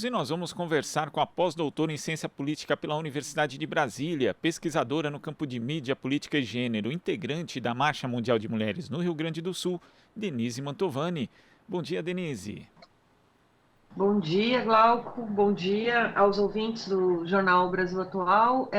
E nós vamos conversar com a pós-doutora em Ciência Política pela Universidade de Brasília, pesquisadora no campo de mídia, política e gênero, integrante da Marcha Mundial de Mulheres no Rio Grande do Sul, Denise Mantovani. Bom dia, Denise. Bom dia, Glauco. Bom dia aos ouvintes do Jornal Brasil Atual.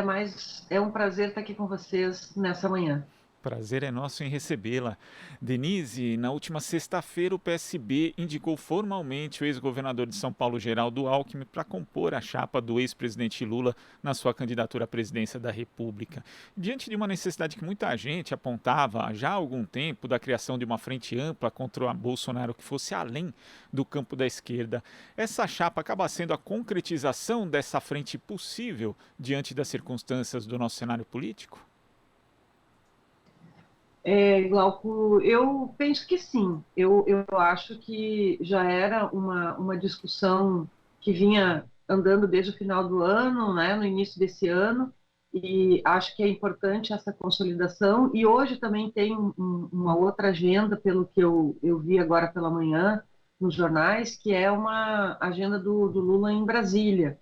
É um prazer estar aqui com vocês nessa manhã. Prazer é nosso em recebê-la. Denise, na última sexta-feira o PSB indicou formalmente o ex-governador de São Paulo, Geraldo Alckmin, para compor a chapa do ex-presidente Lula na sua candidatura à presidência da República. Diante de uma necessidade que muita gente apontava já há algum tempo da criação de uma frente ampla contra o Bolsonaro que fosse além do campo da esquerda, essa chapa acaba sendo a concretização dessa frente possível diante das circunstâncias do nosso cenário político? Glauco, eu penso que sim. Eu acho que já era uma discussão que vinha andando desde o final do ano, né, no início desse ano, e acho que é importante essa consolidação. E hoje também tem uma outra agenda, pelo que eu vi agora pela manhã nos jornais, que é uma agenda do Lula em Brasília,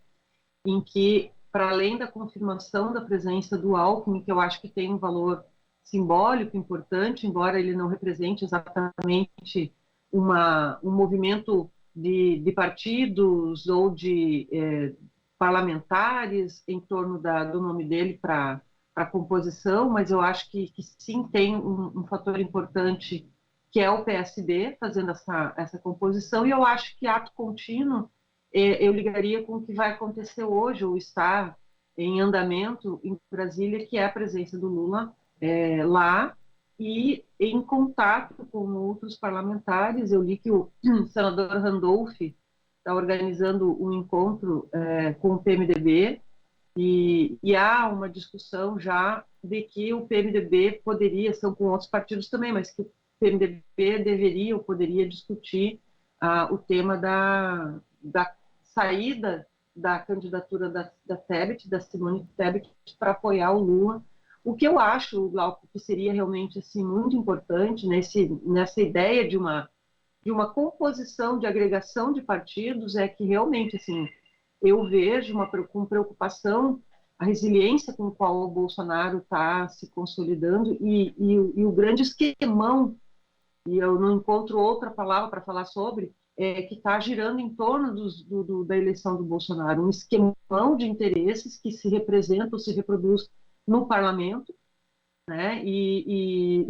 em que, para além da confirmação da presença do Alckmin, que eu acho que tem um valor simbólico importante, embora ele não represente exatamente um movimento de partidos ou de parlamentares em torno do nome dele para a composição, mas eu acho que sim tem um fator importante que é o PSB fazendo essa composição, e eu acho que ato contínuo eu ligaria com o que vai acontecer hoje, ou está em andamento em Brasília, que é a presença do Lula lá e em contato com outros parlamentares. Eu li que o senador Randolph está organizando um encontro com o PMDB e há uma discussão já de que o PMDB poderia, são com outros partidos também, mas que o PMDB deveria ou poderia discutir o tema da saída da candidatura da Tebet, da Simone Tebet, para apoiar o Lula. O que eu acho, Glauco, que seria realmente assim, muito importante nessa ideia de uma composição, de agregação de partidos, é que realmente assim, eu vejo com preocupação a resiliência com a qual o Bolsonaro está se consolidando e o grande esquemão, e eu não encontro outra palavra para falar sobre, que está girando em torno da eleição do Bolsonaro, um esquemão de interesses que se representa ou se reproduz no parlamento, né, em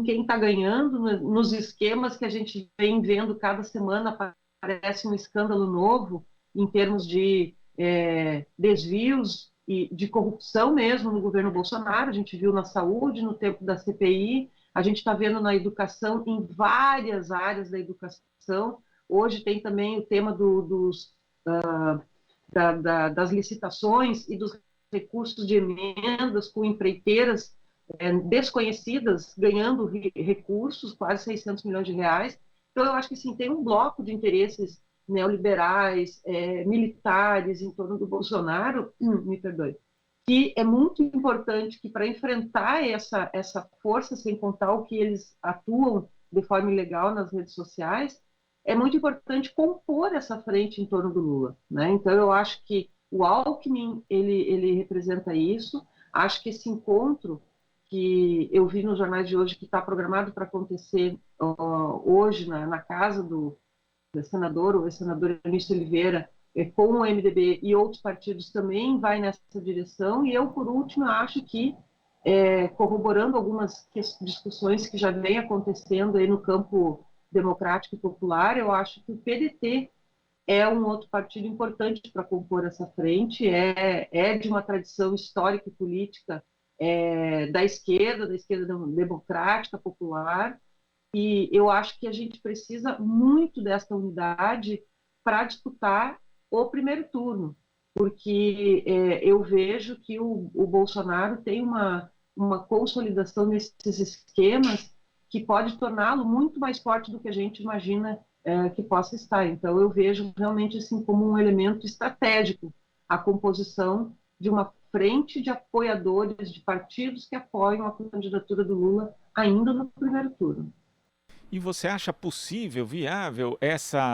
quem está ganhando, nos esquemas que a gente vem vendo cada semana, aparece um escândalo novo em termos de desvios e de corrupção mesmo no governo Bolsonaro. A gente viu na saúde, no tempo da CPI, a gente está vendo na educação, em várias áreas da educação. Hoje tem também o tema das licitações e dos recursos de emendas com empreiteiras desconhecidas ganhando recursos, quase 600 milhões de reais. Então, eu acho que sim, tem um bloco de interesses neoliberais, militares em torno do Bolsonaro, me perdoe, que é muito importante que para enfrentar essa força, sem contar o que eles atuam de forma ilegal nas redes sociais, é muito importante compor essa frente em torno do Lula, né? Então, eu acho que o Alckmin, ele representa isso. Acho que esse encontro que eu vi nos jornais de hoje, que está programado para acontecer hoje na casa do senador, o ex-senador Eunício Oliveira, com o MDB e outros partidos, também vai nessa direção. E eu, por último, acho que, corroborando algumas discussões que já vêm acontecendo aí no campo democrático e popular, eu acho que o PDT é um outro partido importante para compor essa frente, é de uma tradição histórica e política da esquerda democrática, popular, e eu acho que a gente precisa muito dessa unidade para disputar o primeiro turno, porque eu vejo que o Bolsonaro tem uma consolidação nesses esquemas que pode torná-lo muito mais forte do que a gente imagina que possa estar. Então, eu vejo realmente assim como um elemento estratégico a composição de uma frente de apoiadores de partidos que apoiam a candidatura do Lula ainda no primeiro turno. E você acha possível, viável,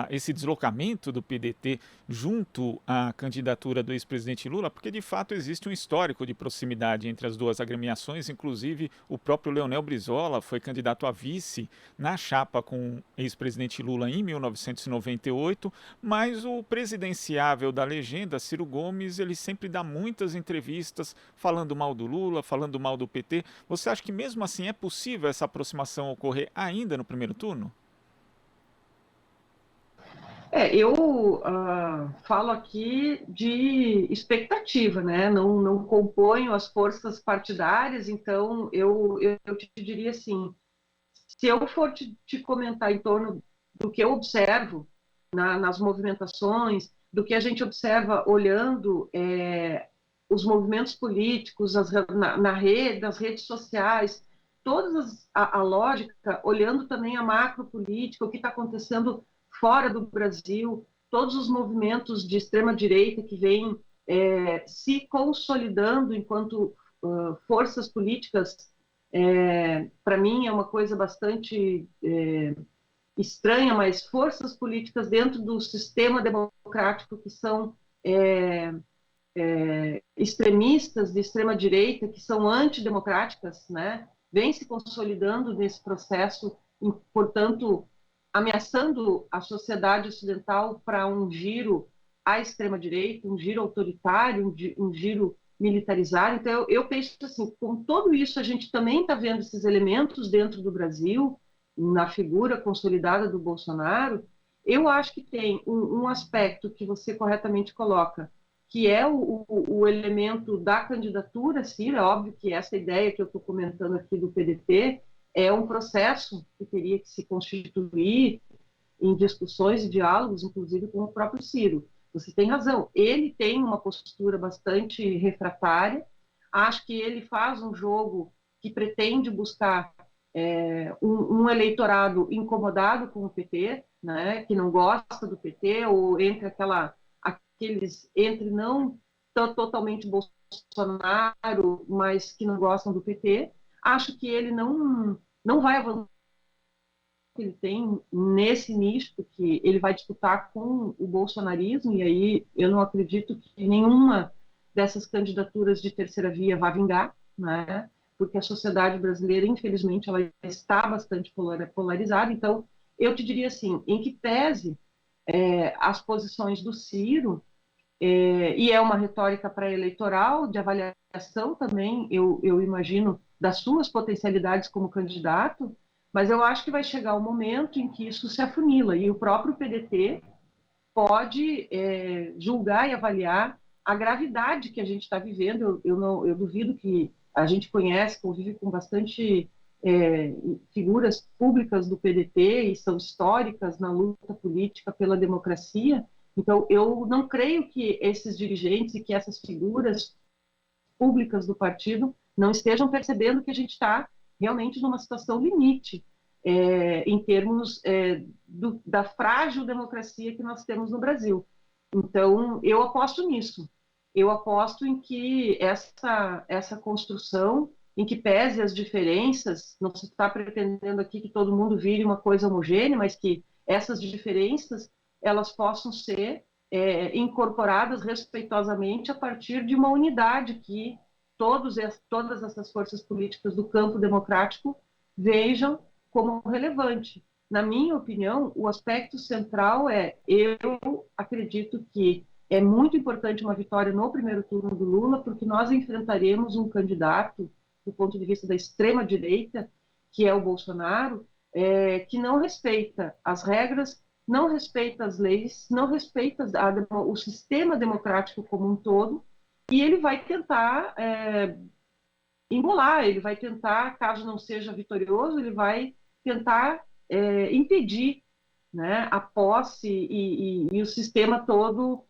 esse deslocamento do PDT junto à candidatura do ex-presidente Lula? Porque, de fato, existe um histórico de proximidade entre as duas agremiações. Inclusive, o próprio Leonel Brizola foi candidato a vice na chapa com o ex-presidente Lula em 1998, mas o presidenciável da legenda, Ciro Gomes, ele sempre dá muitas entrevistas falando mal do Lula, falando mal do PT. Você acha que, mesmo assim, é possível essa aproximação ocorrer ainda no primeiro turno? Eu falo aqui de expectativa, né? Não componho as forças partidárias, então eu te diria assim, se eu for te comentar em torno do que eu observo nas movimentações, do que a gente observa olhando os movimentos políticos na rede, nas redes sociais, a lógica, olhando também a macropolítica, o que está acontecendo fora do Brasil, todos os movimentos de extrema-direita que vêm se consolidando enquanto forças políticas, para mim é uma coisa bastante estranha, mas forças políticas dentro do sistema democrático que são extremistas de extrema direita, que são antidemocráticas, né, vem se consolidando nesse processo, e, portanto, ameaçando a sociedade ocidental para um giro à extrema direita, um giro autoritário, um giro militarizado. Então, eu penso assim, com tudo isso, a gente também está vendo esses elementos dentro do Brasil, na figura consolidada do Bolsonaro. Eu acho que tem um aspecto que você corretamente coloca, que é o elemento da candidatura, Ciro. É óbvio que essa ideia que eu estou comentando aqui do PDT é um processo que teria que se constituir em discussões e diálogos, inclusive com o próprio Ciro. Você tem razão, ele tem uma postura bastante refratária, acho que ele faz um jogo que pretende buscar um eleitorado incomodado com o PT, né, que não gosta do PT, ou aqueles não totalmente Bolsonaro, mas que não gostam do PT. Acho que ele não vai avançar que ele tem nesse nicho, porque ele vai disputar com o bolsonarismo, e aí eu não acredito que nenhuma dessas candidaturas de terceira via vá vingar, né? Porque a sociedade brasileira, infelizmente, ela está bastante polarizada. Então, eu te diria assim, em que pese as posições do Ciro, e é uma retórica pré-eleitoral, de avaliação também, eu imagino, das suas potencialidades como candidato, mas eu acho que vai chegar um momento em que isso se afunila, e o próprio PDT pode julgar e avaliar a gravidade que a gente está vivendo. Eu duvido que a gente convive com bastante figuras públicas do PDT e são históricas na luta política pela democracia. Então, eu não creio que esses dirigentes e que essas figuras públicas do partido não estejam percebendo que a gente está realmente numa situação limite em termos da frágil democracia que nós temos no Brasil. Então, eu aposto nisso. Eu aposto em que essa construção, em que pese as diferenças, não se está pretendendo aqui que todo mundo vire uma coisa homogênea, mas que essas diferenças elas possam ser incorporadas respeitosamente a partir de uma unidade que todas essas forças políticas do campo democrático vejam como relevante. Na minha opinião, o aspecto central eu acredito que é muito importante uma vitória no primeiro turno do Lula, porque nós enfrentaremos um candidato, do ponto de vista da extrema-direita, que é o Bolsonaro, que não respeita as regras, não respeita as leis, não respeita o sistema democrático como um todo, e ele vai tentar embolar, ele vai tentar, caso não seja vitorioso, ele vai tentar impedir, né, a posse e o sistema todo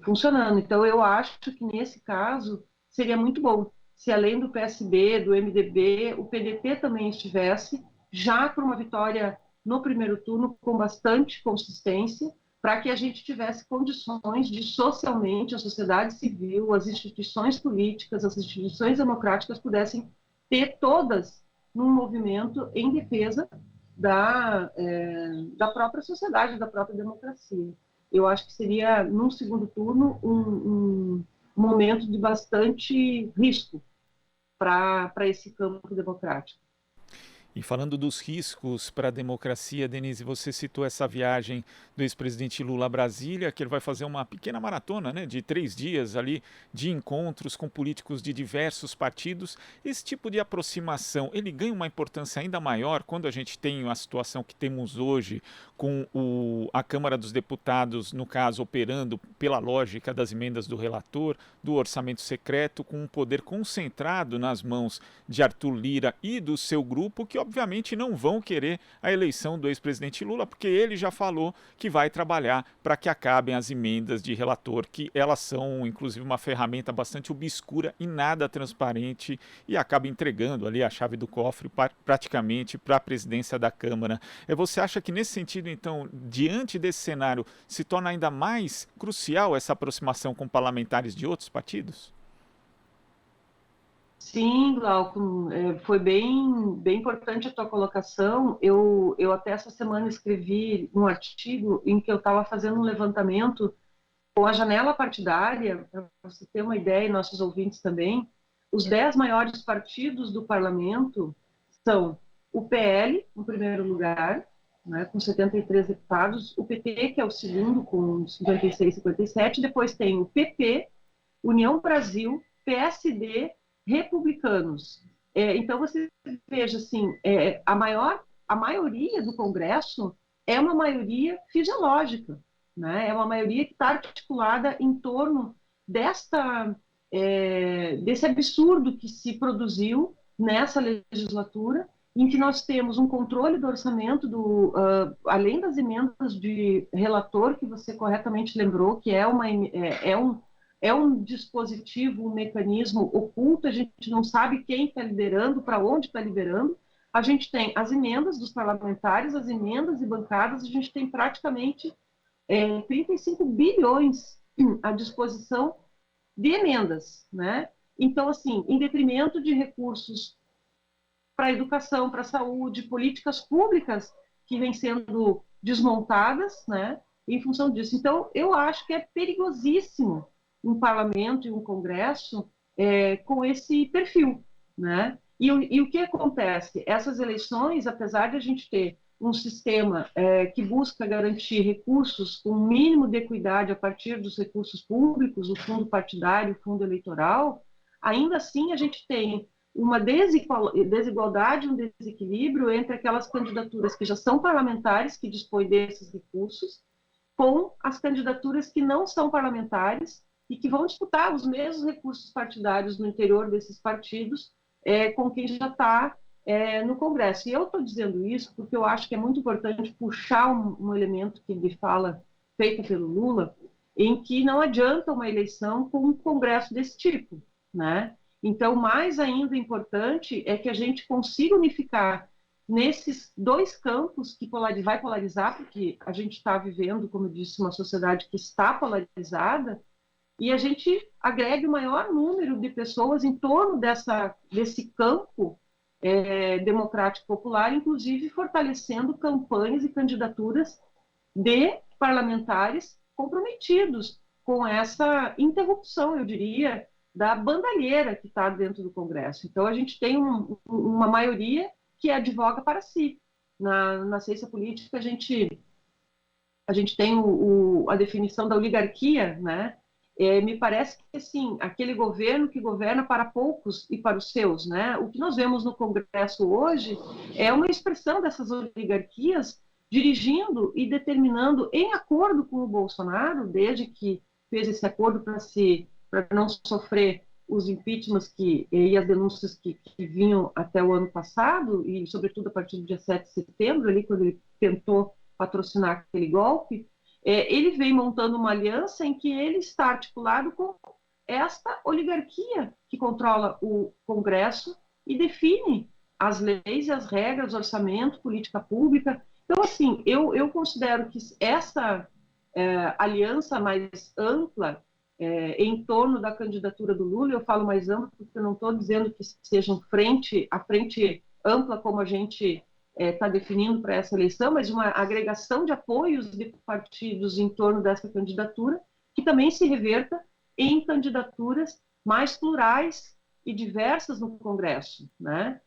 funcionando. Então, eu acho que nesse caso seria muito bom se, além do PSB, do MDB, o PDT também estivesse já para uma vitória no primeiro turno com bastante consistência, para que a gente tivesse condições de, socialmente, a sociedade civil, as instituições políticas, as instituições democráticas pudessem ter todas num movimento em defesa da própria sociedade, da própria democracia. Eu acho que seria, num segundo turno, um momento de bastante risco para esse campo democrático. E falando dos riscos para a democracia, Denise, você citou essa viagem do ex-presidente Lula a Brasília, que ele vai fazer uma pequena maratona, né, de 3 dias ali de encontros com políticos de diversos partidos. Esse tipo de aproximação, ele ganha uma importância ainda maior quando a gente tem a situação que temos hoje com a Câmara dos Deputados, no caso, operando pela lógica das emendas do relator, do orçamento secreto, com um poder concentrado nas mãos de Arthur Lira e do seu grupo, que obviamente não vão querer a eleição do ex-presidente Lula, porque ele já falou que vai trabalhar para que acabem as emendas de relator, que elas são inclusive uma ferramenta bastante obscura e nada transparente, e acaba entregando ali a chave do cofre praticamente para a presidência da Câmara. Você acha que nesse sentido, então, diante desse cenário, se torna ainda mais crucial essa aproximação com parlamentares de outros partidos? Sim, Glauco, foi bem importante a tua colocação. Eu até essa semana escrevi um artigo em que eu estava fazendo um levantamento com a janela partidária, para você ter uma ideia, e nossos ouvintes também. Os 10 maiores partidos do parlamento são o PL, em primeiro lugar, né, com 73 deputados, o PT, que é o segundo, com 56, 57, depois tem o PP, União Brasil, PSD, republicanos. Então, você veja, assim, a maioria do Congresso é uma maioria fisiológica, né? É uma maioria que está articulada em torno desse absurdo que se produziu nessa legislatura, em que nós temos um controle do orçamento, além das emendas de relator, que você corretamente lembrou, que é um dispositivo, um mecanismo oculto, a gente não sabe quem está liberando, para onde está liberando. A gente tem as emendas dos parlamentares, as emendas e bancadas, a gente tem praticamente 35 bilhões à disposição de emendas, né? Então, assim, em detrimento de recursos para a educação, para a saúde, políticas públicas que vêm sendo desmontadas, né, em função disso. Então, eu acho que é perigosíssimo um parlamento e um congresso com esse perfil, né? E o que acontece? Essas eleições, apesar de a gente ter um sistema que busca garantir recursos com o mínimo de equidade a partir dos recursos públicos, o fundo partidário, o fundo eleitoral, ainda assim a gente tem uma desigualdade, um desequilíbrio entre aquelas candidaturas que já são parlamentares, que dispõem desses recursos, com as candidaturas que não são parlamentares e que vão disputar os mesmos recursos partidários no interior desses partidos com quem já está no Congresso. E eu estou dizendo isso porque eu acho que é muito importante puxar um elemento que ele fala, feita pelo Lula, em que não adianta uma eleição com um Congresso desse tipo, né? Então, mais ainda importante é que a gente consiga unificar nesses dois campos que vai polarizar, porque a gente está vivendo, como eu disse, uma sociedade que está polarizada, e a gente agregue o maior número de pessoas em torno desse campo democrático popular, inclusive fortalecendo campanhas e candidaturas de parlamentares comprometidos com essa interrupção, eu diria, da bandalheira que está dentro do Congresso. Então, a gente tem uma maioria que advoga para si. Na ciência política, a gente tem a definição da oligarquia, né? Me parece que, assim, aquele governo que governa para poucos e para os seus, né? O que nós vemos no Congresso hoje é uma expressão dessas oligarquias dirigindo e determinando, em acordo com o Bolsonaro, desde que fez esse acordo para não sofrer os impeachments e as denúncias que vinham até o ano passado, e sobretudo a partir do dia 7 de setembro, ali, quando ele tentou patrocinar aquele golpe, ele vem montando uma aliança em que ele está articulado com esta oligarquia que controla o Congresso e define as leis e as regras, orçamento, política pública. Então, assim, eu considero que essa aliança mais ampla em torno da candidatura do Lula, eu falo mais amplo porque eu não estou dizendo que sejam a frente ampla como a gente está definindo para essa eleição, mas uma agregação de apoios de partidos em torno dessa candidatura, que também se reverta em candidaturas mais plurais e diversas no Congresso, né?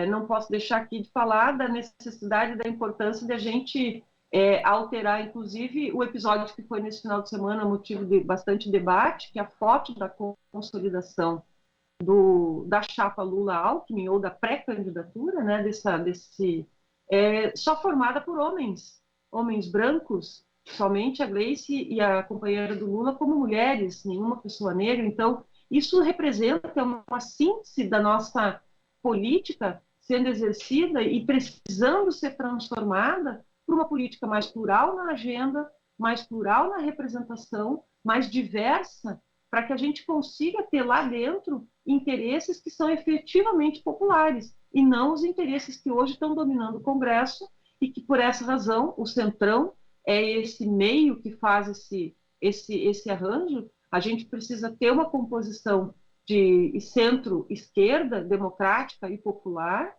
Não posso deixar aqui de falar da necessidade e da importância de a gente alterar, inclusive, o episódio que foi nesse final de semana motivo de bastante debate, que é a foto da consolidação da chapa Lula-Alckmin, ou da pré-candidatura, né, só formada por homens brancos, somente a Gleice e a companheira do Lula como mulheres, nenhuma pessoa negra. Então, isso representa uma síntese da nossa política sendo exercida e precisando ser transformada por uma política mais plural na agenda, mais plural na representação, mais diversa, para que a gente consiga ter lá dentro interesses que são efetivamente populares, e não os interesses que hoje estão dominando o Congresso, e que, por essa razão, o Centrão é esse meio que faz esse arranjo. A gente precisa ter uma composição de centro-esquerda, democrática e popular,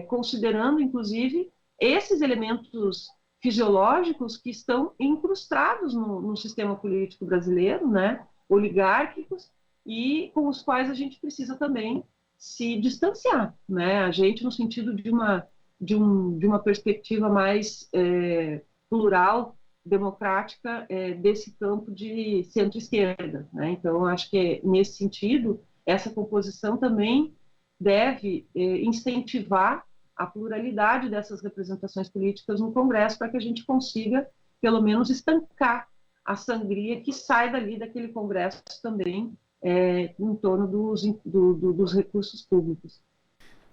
considerando, inclusive, esses elementos fisiológicos que estão incrustados no sistema político brasileiro, né? Oligárquicos, e com os quais a gente precisa também se distanciar, né? A gente, no sentido de uma perspectiva mais plural, democrática, desse campo de centro-esquerda, né? Então, acho que nesse sentido, essa composição também deve incentivar a pluralidade dessas representações políticas no Congresso, para que a gente consiga, pelo menos, estancar a sangria que sai daquele Congresso também, em torno dos recursos públicos.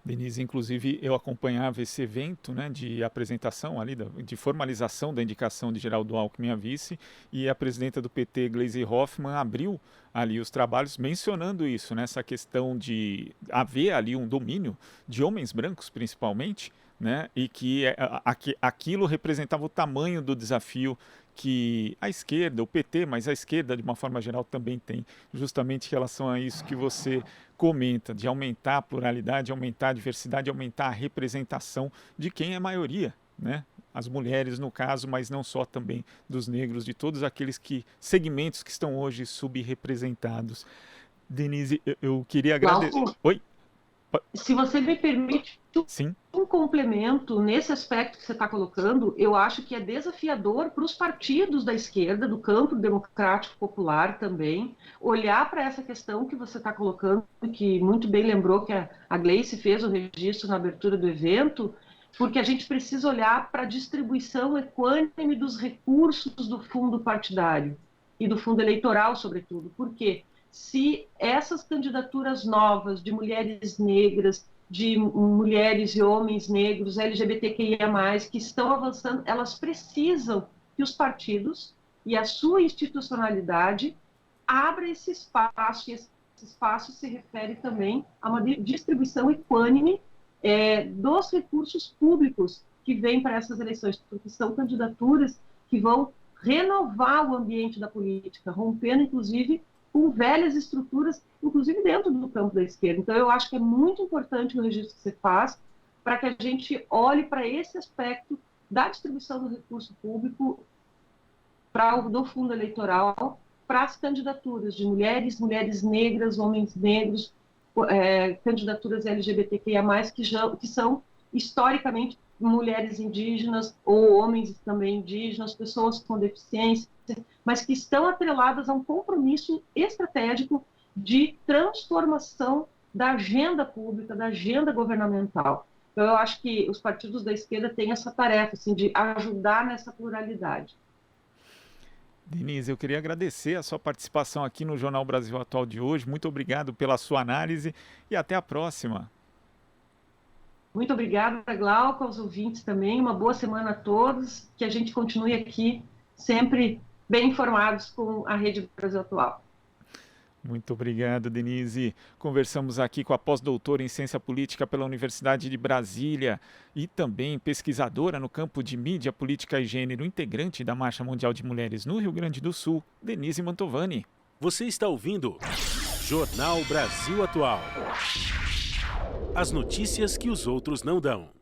Denise, inclusive, eu acompanhava esse evento, né, de apresentação ali, de formalização da indicação de Geraldo Alckmin a vice, e a presidenta do PT, Gleisi Hoffmann, abriu ali os trabalhos mencionando isso, né, essa questão de haver ali um domínio de homens brancos, principalmente, né, e que aquilo representava o tamanho do desafio que a esquerda, o PT, mas a esquerda de uma forma geral também tem, justamente em relação a isso que você comenta, de aumentar a pluralidade, aumentar a diversidade, aumentar a representação de quem é maioria, né? As mulheres no caso, mas não só, também dos negros, de todos aqueles segmentos que estão hoje subrepresentados. Denise, eu queria agradecer... Oi? Se você me permite Sim. Um complemento nesse aspecto que você está colocando, eu acho que é desafiador para os partidos da esquerda, do campo democrático popular também, olhar para essa questão que você está colocando, que muito bem lembrou que a Gleice fez o registro na abertura do evento, porque a gente precisa olhar para a distribuição equânime dos recursos do fundo partidário e do fundo eleitoral, sobretudo. Por quê? Se essas candidaturas novas de mulheres negras, de mulheres e homens negros, LGBTQIA+, que estão avançando, elas precisam que os partidos e a sua institucionalidade abra esse espaço, e esse espaço se refere também a uma distribuição equânime dos recursos públicos que vêm para essas eleições, porque são candidaturas que vão renovar o ambiente da política, rompendo, inclusive, com velhas estruturas, inclusive dentro do campo da esquerda. Então, eu acho que é muito importante o registro que você faz, para que a gente olhe para esse aspecto da distribuição do recurso público do fundo eleitoral para as candidaturas de mulheres negras, homens negros, candidaturas LGBTQIA+, que são historicamente mulheres indígenas ou homens também indígenas, pessoas com deficiência, mas que estão atreladas a um compromisso estratégico de transformação da agenda pública, da agenda governamental. Então, eu acho que os partidos da esquerda têm essa tarefa, assim, de ajudar nessa pluralidade. Denise, eu queria agradecer a sua participação aqui no Jornal Brasil Atual de hoje. Muito obrigado pela sua análise e até a próxima. Muito obrigada, Glauco, aos ouvintes também. Uma boa semana a todos. Que a gente continue aqui sempre bem informados com a Rede Brasil Atual. Muito obrigado, Denise. Conversamos aqui com a pós-doutora em Ciência Política pela Universidade de Brasília e também pesquisadora no campo de mídia, política e gênero, integrante da Marcha Mundial de Mulheres no Rio Grande do Sul, Denise Mantovani. Você está ouvindo Jornal Brasil Atual. As notícias que os outros não dão.